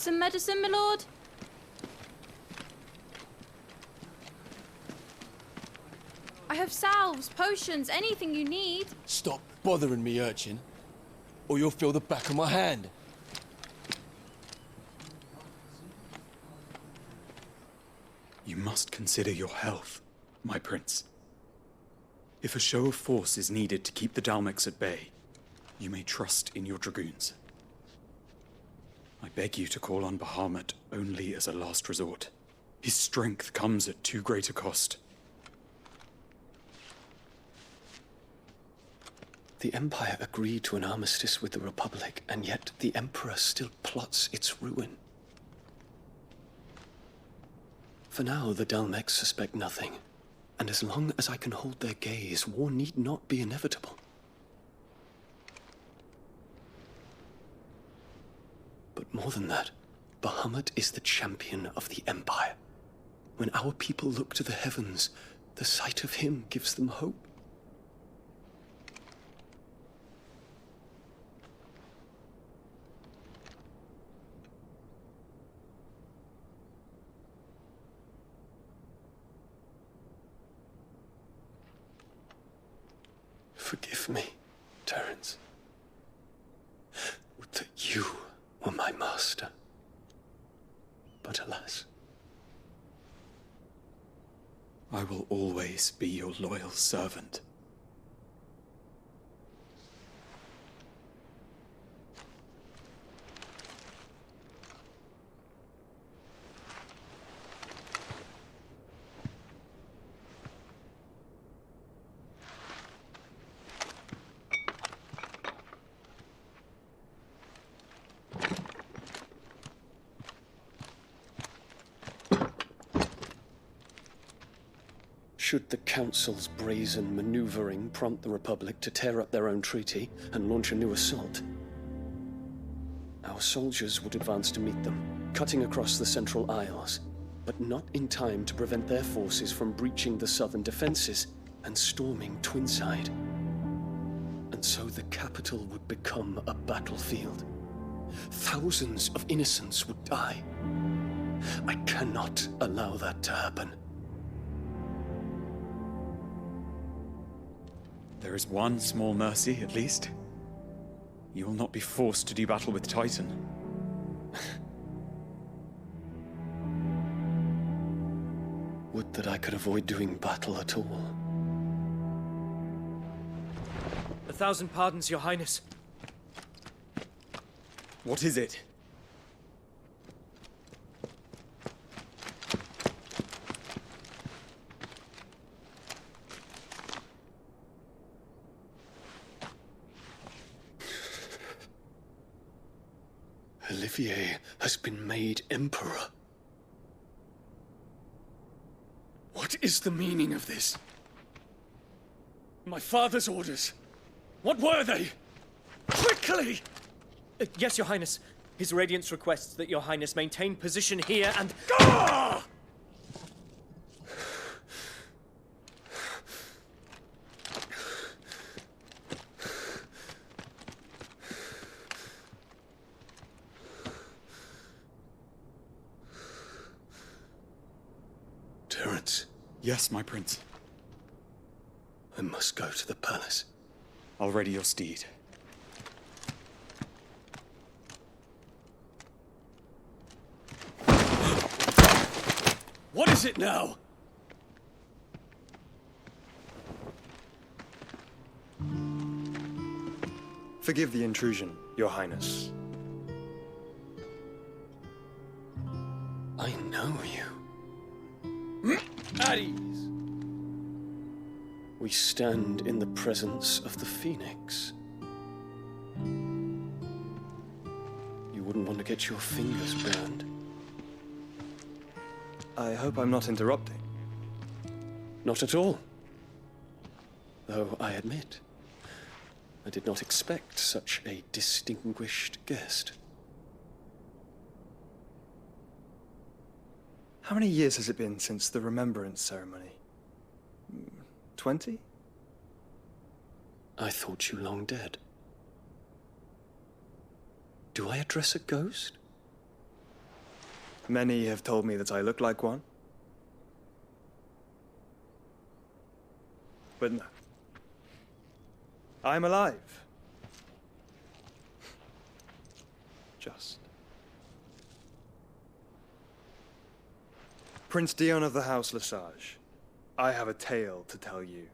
Some medicine, my lord? I have salves, potions, anything you need. Stop bothering me, urchin, or you'll feel the back of my hand. You must consider your health, my prince. If a show of force is needed to keep the Dalmex at bay, you may trust in your dragoons. I beg you to call on Bahamut only as a last resort. His strength comes at too great a cost. The Empire agreed to an armistice with the Republic, and yet the Emperor still plots its ruin. For now, the Dalmex suspect nothing, and as long as I can hold their gaze, war need not be inevitable. But more than that, Bahamut is the champion of the Empire. When our people look to the heavens, the sight of him gives them hope. Forgive me, Terence. Would that you were my master. But alas. I will always be your loyal servant. Should the Council's brazen maneuvering prompt the Republic to tear up their own treaty and launch a new assault, our soldiers would advance to meet them, cutting across the Central Isles, but not in time to prevent their forces from breaching the southern defenses and storming Twinside. And so the capital would become a battlefield. Thousands of innocents would die. I cannot allow that to happen. There is one small mercy, at least. You will not be forced to do battle with Titan. Would that I could avoid doing battle at all. 1,000 pardons, Your Highness. What is it? Olivier has been made Emperor. What is the meaning of this? My father's orders. What were they? Quickly! Yes, Your Highness. His Radiance requests that Your Highness maintain position here and... Ah! Terence, Yes, my prince. I must go to the palace. I'll ready your steed. What is it now? Forgive the intrusion, Your Highness. I know you. At ease. We stand in the presence of the Phoenix. You wouldn't want to get your fingers burned. I hope I'm not interrupting. Not at all. Though I admit, I did not expect such a distinguished guest. How many years has it been since the Remembrance ceremony? 20? I thought you long dead. Do I address a ghost? Many have told me that I look like one. But no. I'm alive. Just. Prince Dion of the House Lesage, I have a tale to tell you.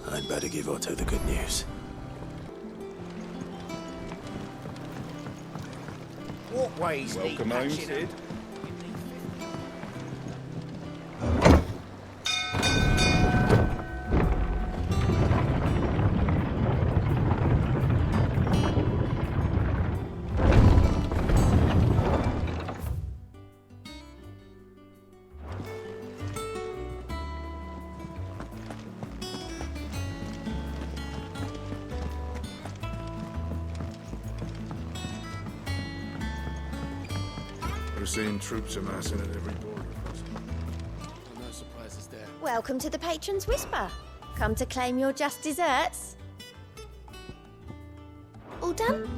I'd better give Otto the good news. Walkways need Welcome home, patching Sid. up. We're seeing troops amassing at every border crossing. No surprises there. Welcome to the Patron's Whisper. Come to claim your just desserts. All done?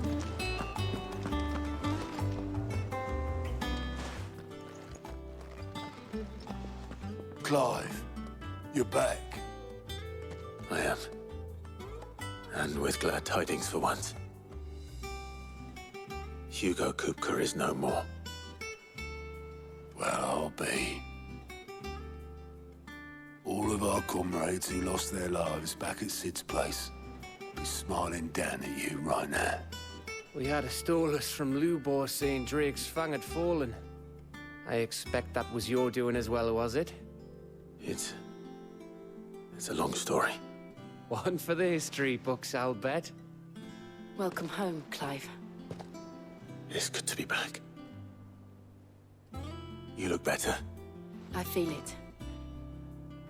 Clive, you're back. I am. And with glad tidings for once. Hugo Kupka is no more. Well, I'll be. All of our comrades who lost their lives back at Sid's place be smiling down at you right now. We had a stolus from Lubor saying Drake's fang had fallen. I expect that was your doing as well, was it? It's a long story. One for the history books, I'll bet. Welcome home, Clive. It's good to be back. You look better. I feel it.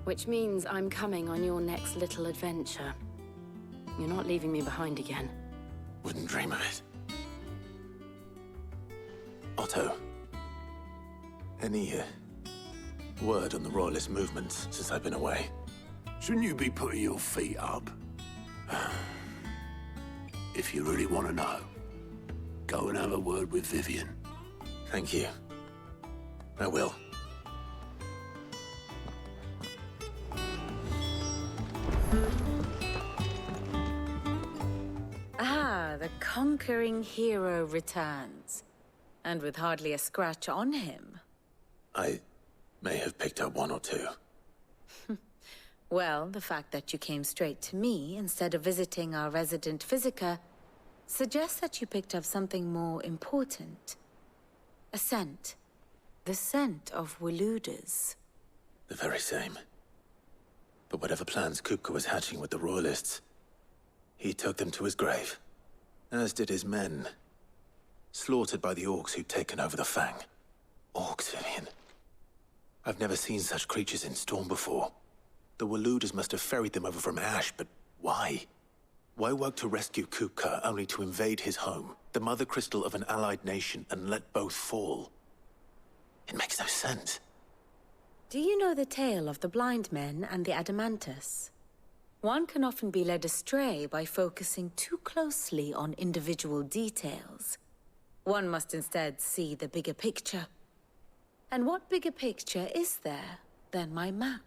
Which means I'm coming on your next little adventure. You're not leaving me behind again. Wouldn't dream of it. Otto, any word on the Royalist movements since I've been away? Shouldn't you be putting your feet up? If you really want to know, go and have a word with Vivian. Thank you. I will. Ah, the conquering hero returns. And with hardly a scratch on him. I may have picked up one or two. Well, the fact that you came straight to me instead of visiting our resident physiker suggests that you picked up something more important. A scent. The scent of Waludas. The very same. But whatever plans Kupka was hatching with the Royalists, he took them to his grave. As did his men. Slaughtered by the orcs who'd taken over the Fang. Orcs, Vivian. I've never seen such creatures in Storm before. The Waludas must have ferried them over from Ash, but why? Why work to rescue Kupka only to invade his home, the mother crystal of an allied nation, and let both fall? It makes no sense. Do you know the tale of the blind men and the Adamantus? One can often be led astray by focusing too closely on individual details. One must instead see the bigger picture. And what bigger picture is there than my map?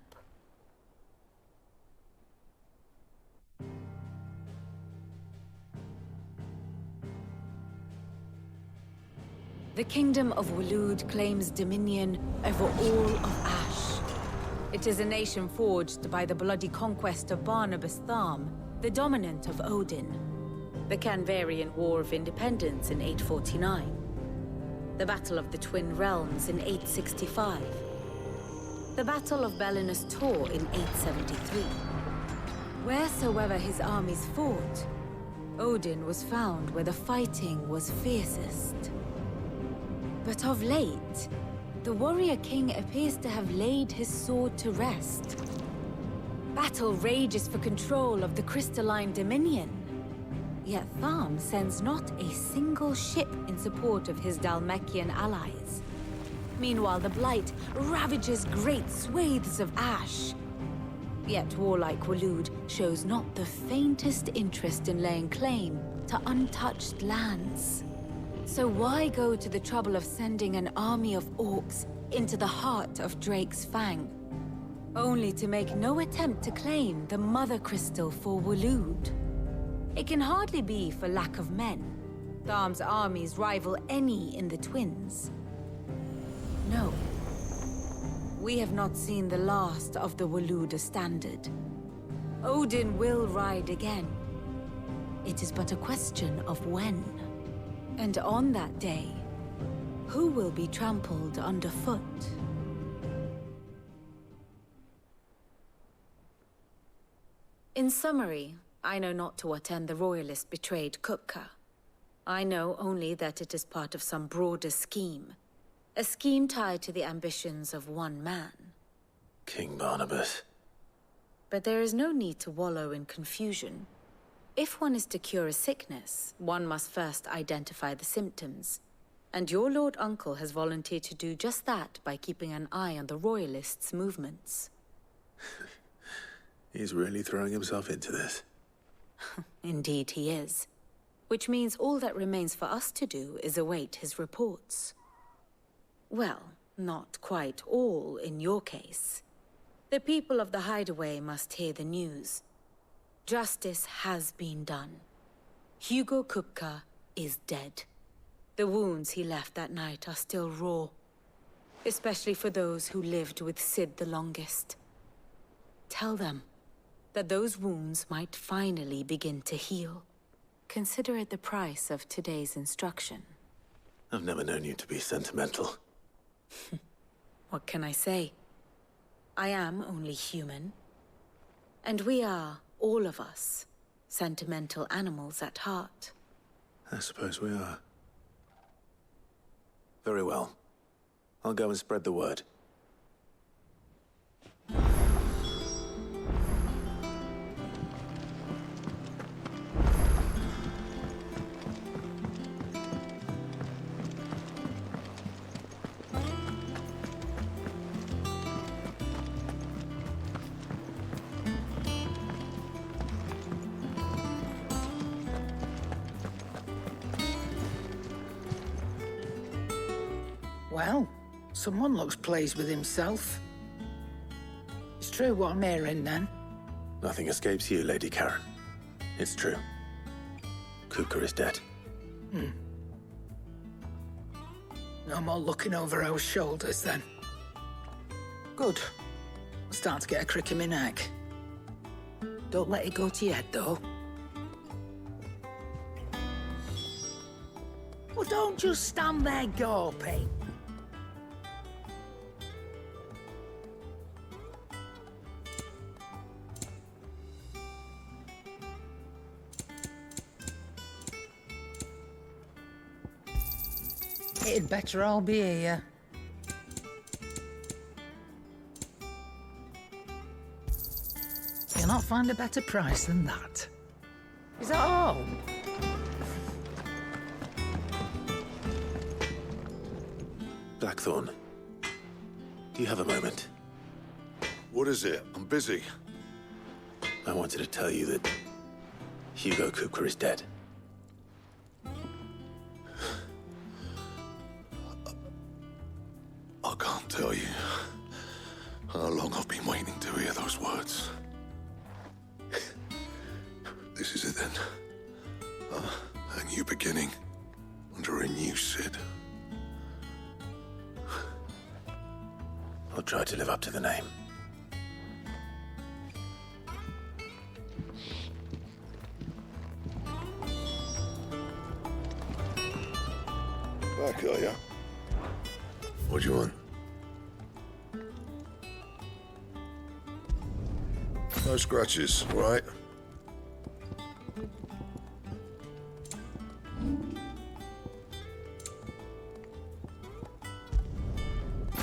The Kingdom of Waloed claims dominion over all of Ash. It is a nation forged by the bloody conquest of Barnabas Tharm, the dominant of Odin. The Canvarian War of Independence in 849. The Battle of the Twin Realms in 865. The Battle of Belinus Tor in 873. Wheresoever his armies fought, Odin was found where the fighting was fiercest. But of late, the warrior king appears to have laid his sword to rest. Battle rages for control of the crystalline dominion. Yet Tharm sends not a single ship in support of his Dhalmekian allies. Meanwhile, the Blight ravages great swathes of ash. Yet warlike Waloed shows not the faintest interest in laying claim to untouched lands. So why go to the trouble of sending an army of orcs into the heart of Drake's Fang, only to make no attempt to claim the Mother Crystal for Waloed? It can hardly be for lack of men. Tharm's armies rival any in the Twins. No. We have not seen the last of the Waloed standard. Odin will ride again. It is but a question of when. And on that day, who will be trampled underfoot? In summary, I know not to what end the Royalist betrayed Kupka. I know only that it is part of some broader scheme. A scheme tied to the ambitions of one man. King Barnabas. But there is no need to wallow in confusion. If one is to cure a sickness, one must first identify the symptoms. And your Lord Uncle has volunteered to do just that by keeping an eye on the Royalists' movements. He's really throwing himself into this. Indeed he is. Which means all that remains for us to do is await his reports. Well, not quite all in your case. The people of the Hideaway must hear the news. Justice has been done. Hugo Kupka is dead. The wounds he left that night are still raw, especially for those who lived with Sid the longest. Tell them that those wounds might finally begin to heal. Consider it the price of today's instruction. I've never known you to be sentimental. What can I say? I am only human. And we are, all of us, sentimental animals at heart. I suppose we are. Very well. I'll go and spread the word. Well, someone looks pleased with himself. It's true what I'm hearing, then. Nothing escapes you, Lady Karen. It's true. Kupka is dead. No more looking over our shoulders, then. Good. I'm starting to get a crick in my neck. Don't let it go to your head, though. Well, don't just stand there gawping. It'd better all be here. You'll not find a better price than that. Is that all? Blackthorn, do you have a moment? What is it? I'm busy. I wanted to tell you that Hugo Kupka is dead. I can't tell you how long I've been waiting to hear those words. This is it then. A new beginning under a new Sid. I'll try to live up to the name. Back, are ya? What do you want? No scratches, all right?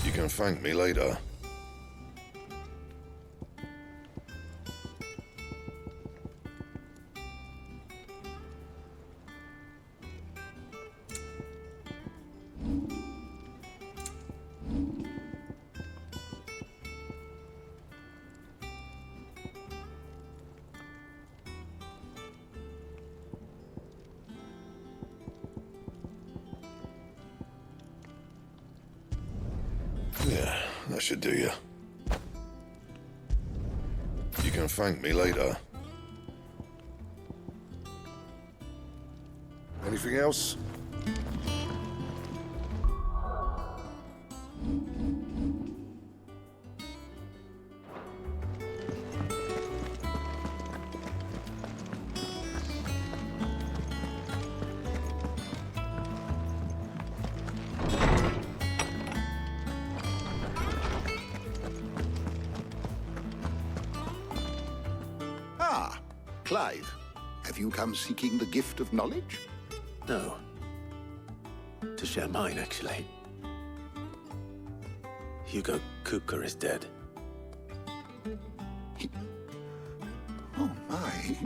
You can thank me later. Yeah, that should do you. You can thank me later. Anything else? Clive, have you come seeking the gift of knowledge? No. To share mine, actually. Hugo Kupka is dead. Oh my.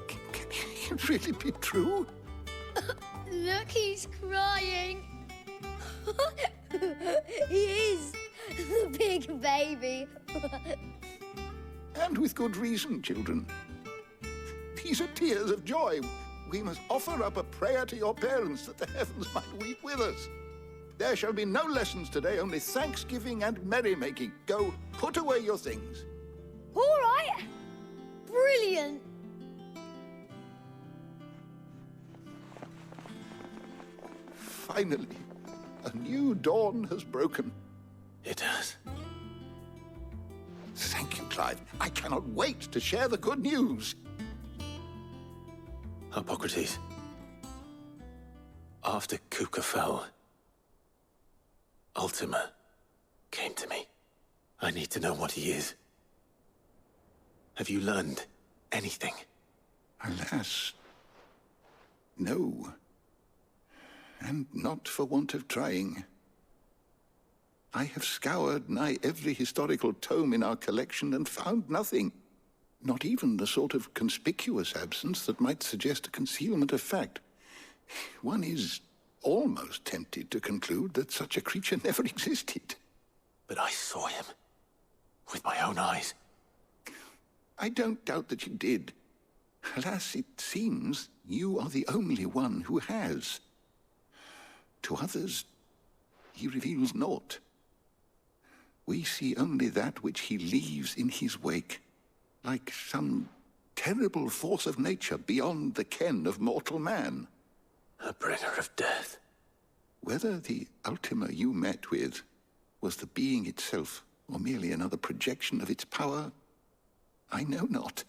Can it really be true? Look, he's crying. He is. The big baby. And with good reason, children. These are tears of joy. We must offer up a prayer to your parents that the heavens might weep with us. There shall be no lessons today, only thanksgiving and merrymaking. Go, put away your things. All right. Brilliant. Finally, a new dawn has broken. It has. Thank you, Clive. I cannot wait to share the good news. Hippocrates. After Kupka fell, Ultima came to me. I need to know what he is. Have you learned anything? Alas, no. And not for want of trying. I have scoured nigh every historical tome in our collection and found nothing. Not even the sort of conspicuous absence that might suggest a concealment of fact. One is almost tempted to conclude that such a creature never existed. But I saw him. With my own eyes. I don't doubt that you did. Alas, it seems you are the only one who has. To others, he reveals naught. We see only that which he leaves in his wake. Like some terrible force of nature beyond the ken of mortal man. A bringer of death. Whether the Ultima you met with was the being itself, or merely another projection of its power, I know not.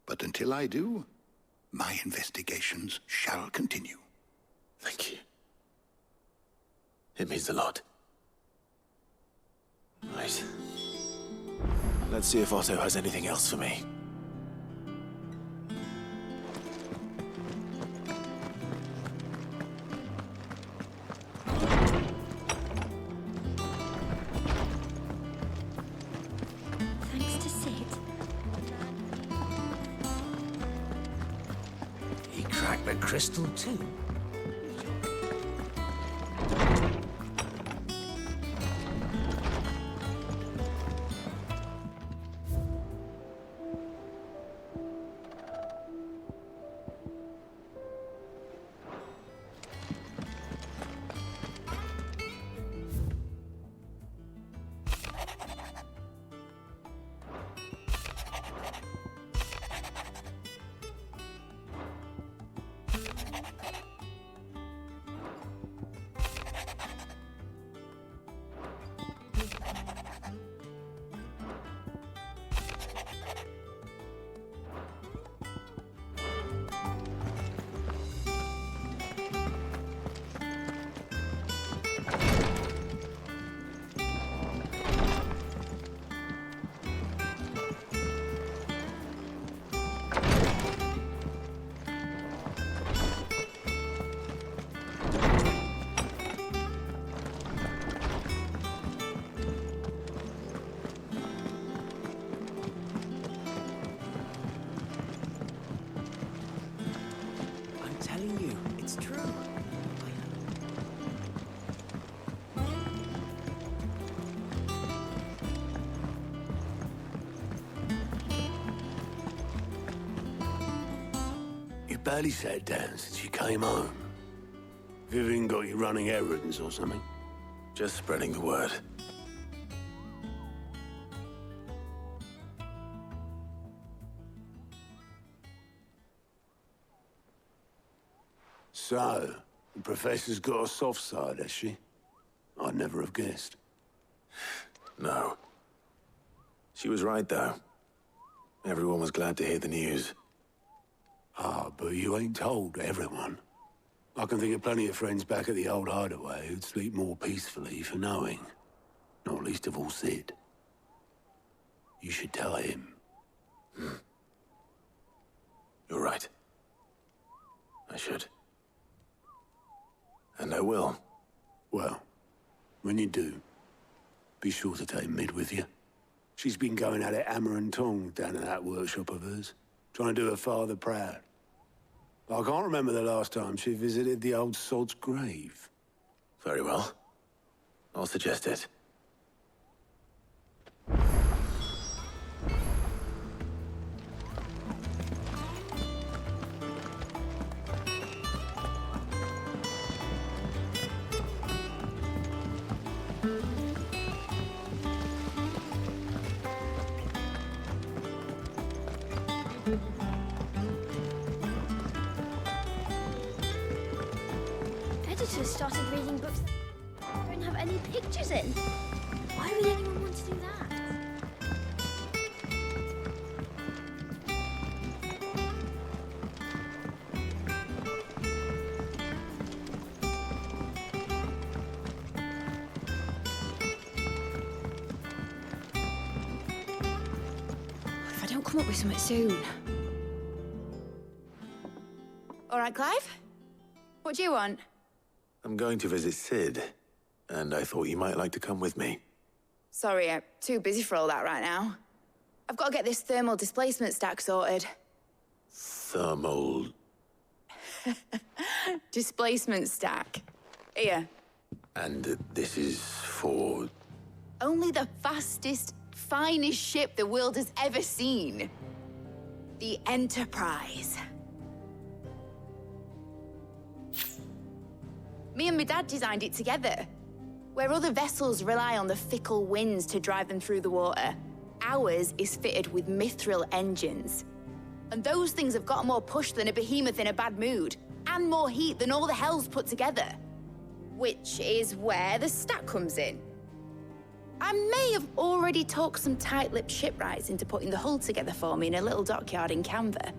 But until I do, my investigations shall continue. Thank you. It means a lot. Right. Let's see if Otto has anything else for me. Thanks to Sid. He cracked the crystal too. You've barely sat down since you came home. Vivian got you running errands or something? Just spreading the word. So, the Professor's got a soft side, has she? I'd never have guessed. No. She was right, though. Everyone was glad to hear the news. Ah, but you ain't told everyone. I can think of plenty of friends back at the old hideaway who'd sleep more peacefully for knowing. Not least of all Sid. You should tell him. You're right. I should. And I will. Well, when you do, be sure to take Mid with you. She's been going at it hammer and tongs down in that workshop of hers, trying to do her father proud. I can't remember the last time she visited the old sod's grave. Very well. I'll suggest it. Editors started reading books that don't have any pictures in. Why would anyone want to do that? If I don't come up with something soon. All right, Clive? What do you want? I'm going to visit Sid, and I thought you might like to come with me. Sorry, I'm too busy for all that right now. I've got to get this thermal displacement stack sorted. Thermal... Displacement stack. Here. And this is for... Only the fastest, finest ship the world has ever seen. The Enterprise. Me and my dad designed it together. Where other vessels rely on the fickle winds to drive them through the water, ours is fitted with mithril engines. And those things have got more push than a behemoth in a bad mood, and more heat than all the hells put together. Which is where the stack comes in. I may have already talked some tight-lipped shipwrights into putting the hull together for me in a little dockyard in Canva.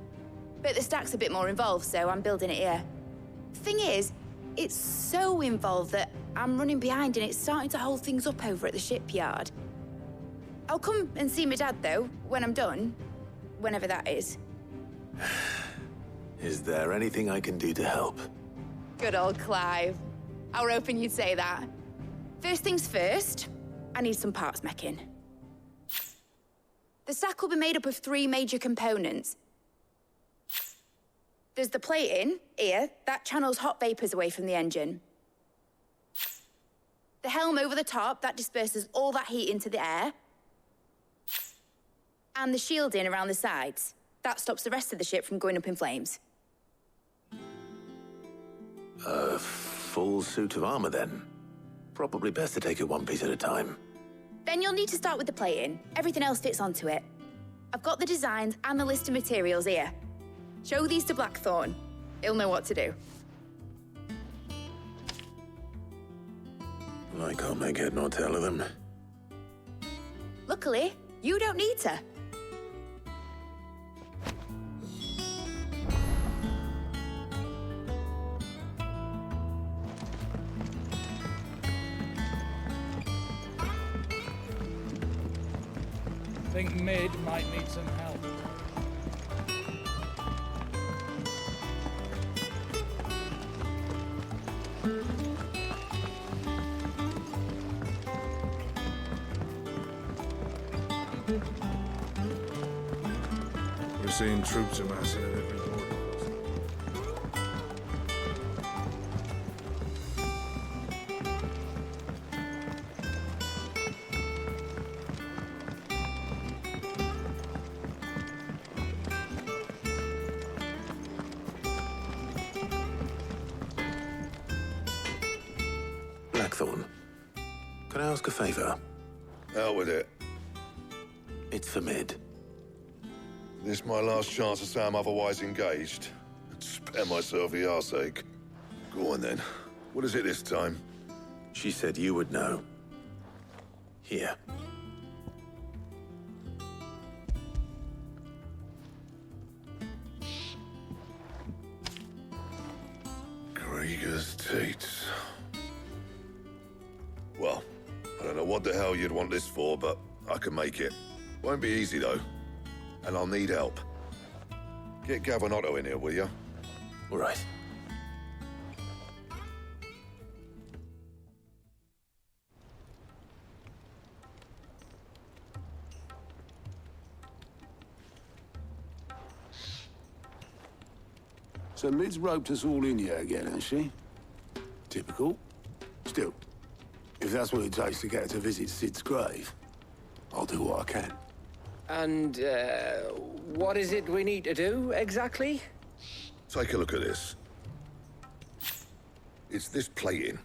But the stack's a bit more involved, so I'm building it here. Thing is, it's so involved that I'm running behind and it's starting to hold things up over at the shipyard. I'll come and see my dad, though, when I'm done. Whenever that is. Is there anything I can do to help? Good old Clive. I were hoping you'd say that. First things first, I need some parts meching. The stack will be made up of 3 major components. There's the plating, here, that channels hot vapors away from the engine. The helm over the top, that disperses all that heat into the air. And the shielding around the sides. That stops the rest of the ship from going up in flames. A full suit of armor, then. Probably best to take it one piece at a time. Then you'll need to start with the plating. Everything else fits onto it. I've got the designs and the list of materials here. Show these to Blackthorn. He'll know what to do. I can't make head nor tail of them. Luckily, you don't need to. Think Mid might need some help. We're seeing troops amassing at every border. Blackthorn. Can I ask a favor? Out with it. It's for Mid. This my last chance to say I'm otherwise engaged. Spare myself the arseache. Go on then. What is it this time? She said you would know. Here. Krieger's Tates. Well, I don't know what the hell you'd want this for, but I can make it. Won't be easy, though. And I'll need help. Get Gavinotto in here, will you? All right. So Mid's roped us all in here again, hasn't she? Typical. Still, if that's what it takes to get her to visit Sid's grave, I'll do what I can. And, what is it we need to do, exactly? Take a look at this. It's this plating.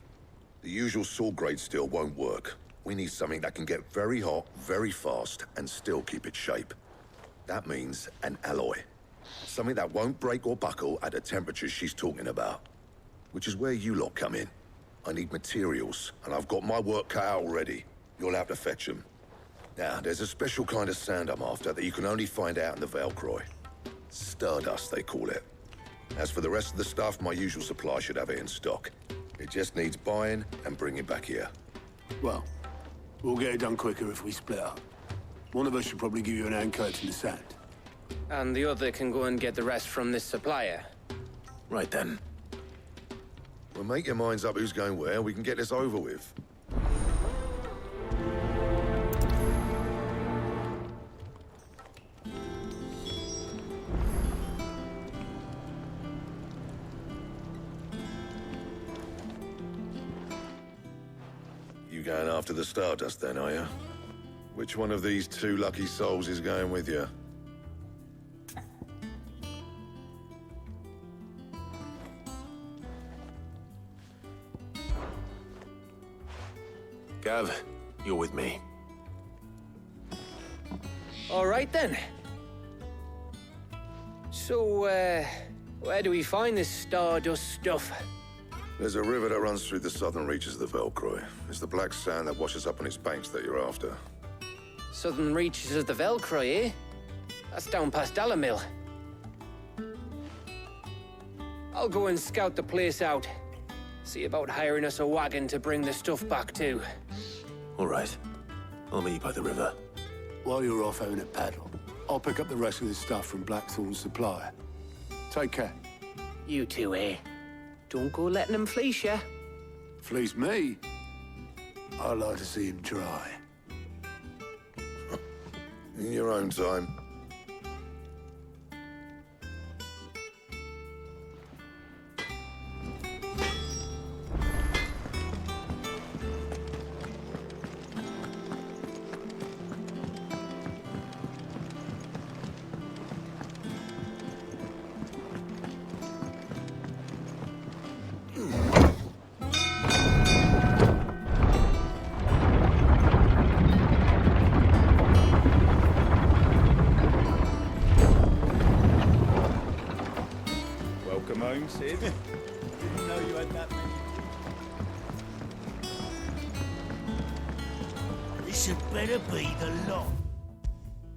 The usual sword grade steel won't work. We need something that can get very hot, very fast, and still keep its shape. That means an alloy. Something that won't break or buckle at the temperatures she's talking about. Which is where you lot come in. I need materials, and I've got my work cut out already. You'll have to fetch them. Now, there's a special kind of sand I'm after that you can only find out in the Velcroy. Stardust, they call it. As for the rest of the stuff, my usual supply should have it in stock. It just needs buying and bringing back here. Well, we'll get it done quicker if we split up. One of us should probably give you an hand coating the sand. And the other can go and get the rest from this supplier. Right then. Well, make your minds up who's going where, and we can get this over with. You going after the Stardust then, are you? Which one of these two lucky souls is going with you? Gav, you're with me. All right, then. So, where do we find this Stardust stuff? There's a river that runs through the southern reaches of the Velcroy. It's the black sand that washes up on its banks that you're after. Southern reaches of the Velcroy, eh? That's down past Alamil. I'll go and scout the place out. See about hiring us a wagon to bring the stuff back to. All right. I'll meet you by the river. While you're off having a paddle, I'll pick up the rest of the stuff from Blackthorn's supplier. Take care. You two, eh? Don't go letting them fleece you. Fleece me? I'd like to see him try. In your own time. Welcome home, Sid. Didn't know you had that many. This had better be the lot.